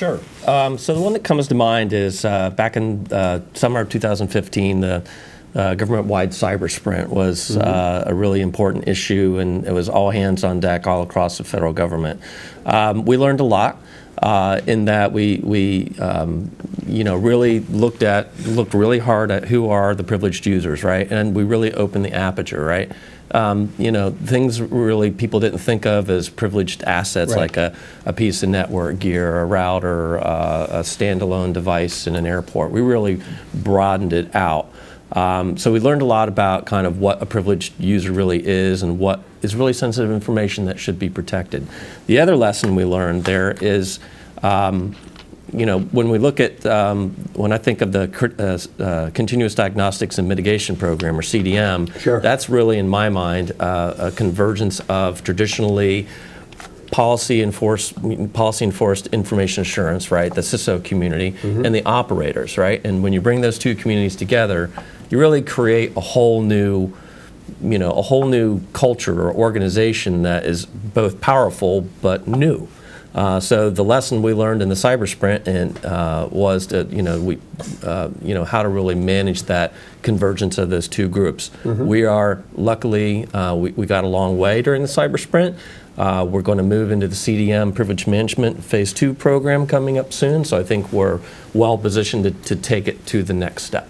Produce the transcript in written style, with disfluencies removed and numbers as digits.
Sure. So the one that comes to mind is back in summer of 2015, the government-wide cyber sprint was a really important issue, and it was all hands on deck all across the federal government. We learned a lot in that we really looked really hard at who are the privileged users, right? And we really opened the aperture, right? Things really people didn't think of as privileged assets, Right. like a piece of network gear, a router, a standalone device in an airport. We really broadened it out. So we learned a lot about kind of what a privileged user really is and what is really sensitive information that should be protected. The other lesson we learned there is, when we look at, when I think of the Continuous Diagnostics and Mitigation Program, or CDM, Sure. that's really, in my mind, a convergence of traditionally policy-enforced information assurance, right, the CISO community, and the operators, right? And when you bring those two communities together, you really create a whole new culture or organization that is both powerful but new. So the lesson we learned in the cyber sprint was that how to really manage that convergence of those two groups. We are luckily we got a long way during the cyber sprint. We're going to move into the CDM Privilege Management Phase 2 program coming up soon. So I think we're well positioned to take it to the next step.